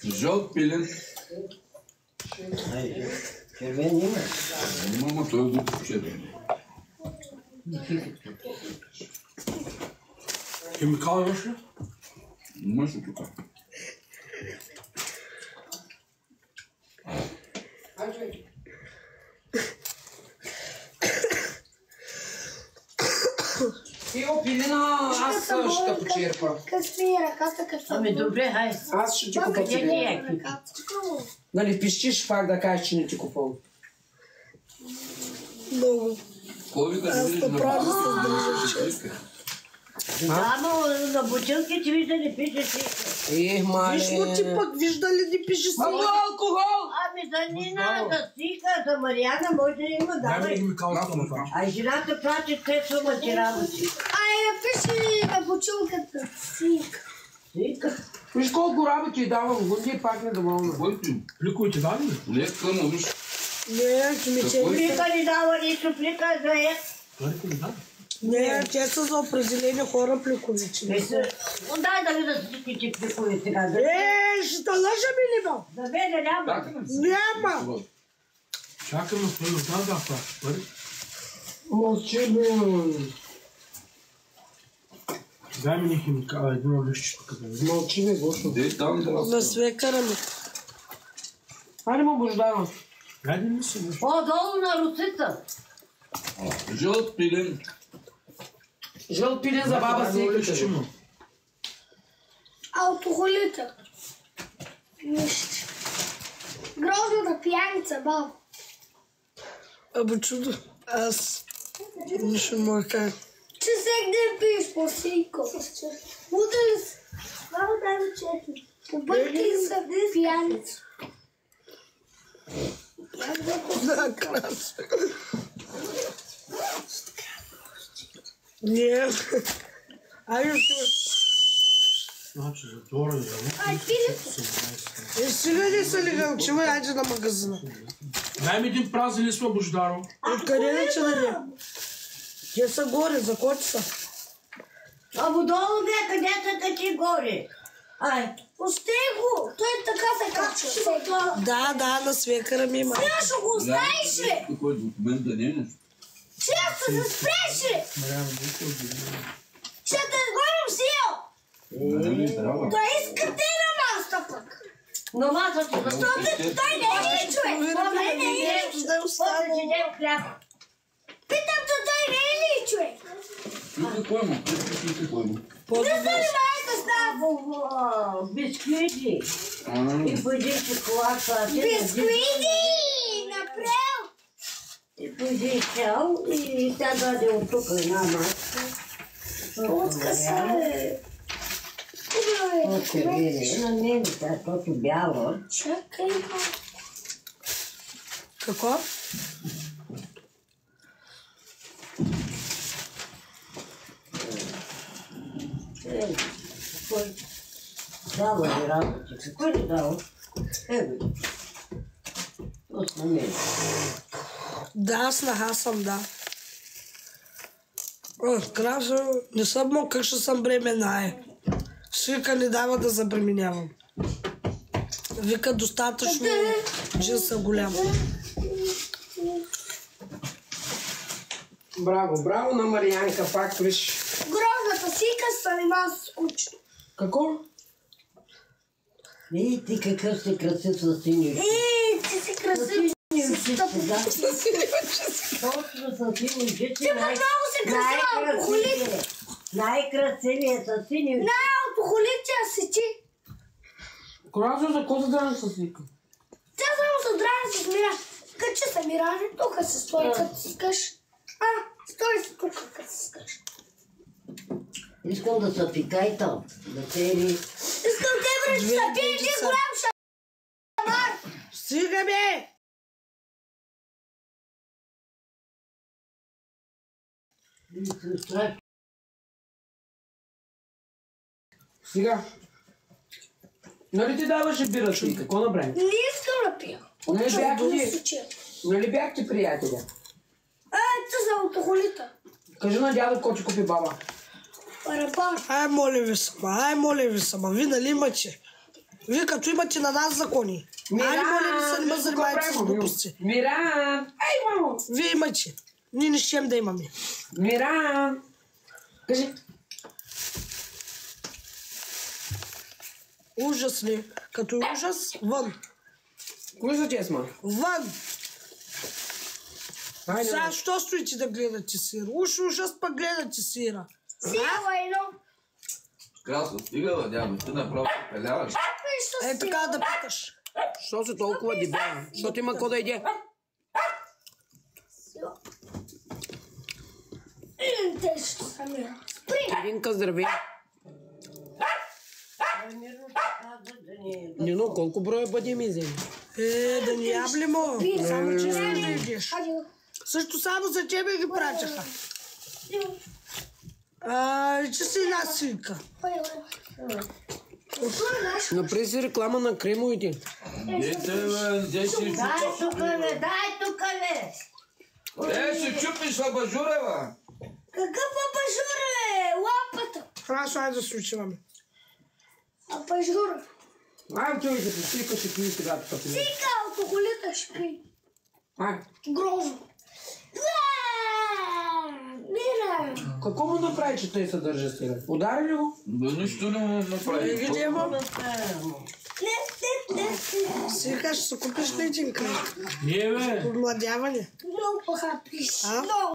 Жълт пилен. Червен има. Има, ама той е глупо червен. Химикал имаш ли? Имаш ли тук? Тио пилина, аз ще почерпа. Късми ръката, като... Ами добре, хай. Аз ще ти купа тебе. Нали пищиш пак да кажеш, че не ти купувам. Много. Кой ви да видиш на бутилка? Да, но на бутилките вижда не пише сика. Мале. Виж му ти пък, вижда ли не пише си? Мамо, алкохол! Ами за Нина, за Сика, за Мариана може да има, Дай ми давай. химикал да ме фачи. А и жената плаче, те са мъти работи. Напиши на бутилката. Сик. Сика. Виж колко работи давам, годи пак не доволна. Кой ти? Пликовете дали ли? Лека, но виж. Не, че ми че... Плика ни дава нищо, плика за Пликовете ли дали? Не, те са за определени хора пликовичи. Дай да видя всичките пликове сега. Ще те лъжа ми ли бе? За мен няма. Няма. Чакаме с той да пари. Мълчи, бе. Дай ми ни химикал, едно лище тук да видим. Мълчи, бе, Гошо. Дей там да На свекара ми. Айде му бождава. Дай да ми се нещо. По-долу на руцица. Жълт пилен. Жълт пилен за баба си. Алкохолите. Грозната пияница, баба. Абе чудо, аз нищо не мога кажа. Че всеки ден пиеш по сийко. Удали се. Баба дай да чети. Побъркали са пияница. Да, краса. Не. Айде ще... Значи за Дора да Ай, сега ли са ли гълчива? Айде на магазина. дай ми един празен лист, Бождаро. Откъде ли че нали? Те са горе, за коти са. Або долу бе, къде са таки горе? Ай. Пусти го! Той така се качва. Да, на свекара ми има. Сашо го знаеш ли? Кой документ да не е нещо? Често се спреше! Ще те сгоним сил! Той иска те на маста пък. Но масата, Защото той не е ли човек? Това не е ли? после че дем хляб. Питам те, той не е ли човек? Пите кой му? Пите кой му? Не занимай с нас! Бисквити. И бъди шоколад. Бисквити! Направо! И бъди цял и тя даде от тук една маска. Отка се! Още види, на мен тото бяло. Чакай. Какво? Дава ли работи? Какво ли дава? Ебе. От на мен. Да, снаха съм, да. Красо, не съм мога, как ще съм бремена, Свика не дава да забременявам. Вика достатъчно, че съм голям. Браво на Марианка, пак виж. Грозната сика занимава с кучето. Какво? И ти какъв си красив с сини. Ти си красив. Точно с сини ушици. Ти много си красива, алкохолит. Най-красивият с сини ушици. Най-алкохолития си ти. Красо, за кой задържа с Вика? Тя само се драга с Мира. Качи се, Мираже, тук се стои, като си скаш. Стой се тук, като си скаш. Искам да се пикай там. Да цели. Искам те, че са пие един голям шамар. Стига, бе! Сега. Нали ти даваше бирата и какво направи? Не искам да пия. Нали бяхте приятели? Ти за алкохолита. Кажи на дядо, ко ти купи баба. Парапар. Ай, моля ви се, ма ви нали имате? Вие като имате на нас закони. Ай, моля ви се, не ме занимайте с глупости. Миран! Ей, мамо! Вие имате. Ние не щем да имаме. Миран! Кажи. Ужас ли? Като е ужас, вън. Кой за тия сма? Вън! Хайде, Сега, що стоите да гледате сира? Ужас пък гледате сира. Сила едно. Красо, стига да дядо, ти направо пеляваш. Е така да питаш. Що си толкова дебела? Защото има ко да иде. Те ще самира. Спри. Иринка, здравей. Мирно ще казват да не е. Нино, колко броя бъде ми вземи? Да ни ябли мо. Само че искаш да идеш. Хайде. Също само за тебе ги прачаха. Че си една силка. Направи си реклама на кремовите. Дете, бе, де си Дай тук, бе, дай тук, бе. Е, си чупиш абажура, бе. Какъв абажур е? Лапата. Храсо, айде да се учиваме. Абажур. Ай, той да посика, ще пие сега тук. Сика, алкохолита ще пи. Ай, Грозно. Мира. какво му направи, че той се държа сега? Удари ли го? Бе, нищо не му направи. Види, мо. Не. Сега ще се купиш на един крак. Не, бе. Подмладяване. Много паха пиш. А? Много.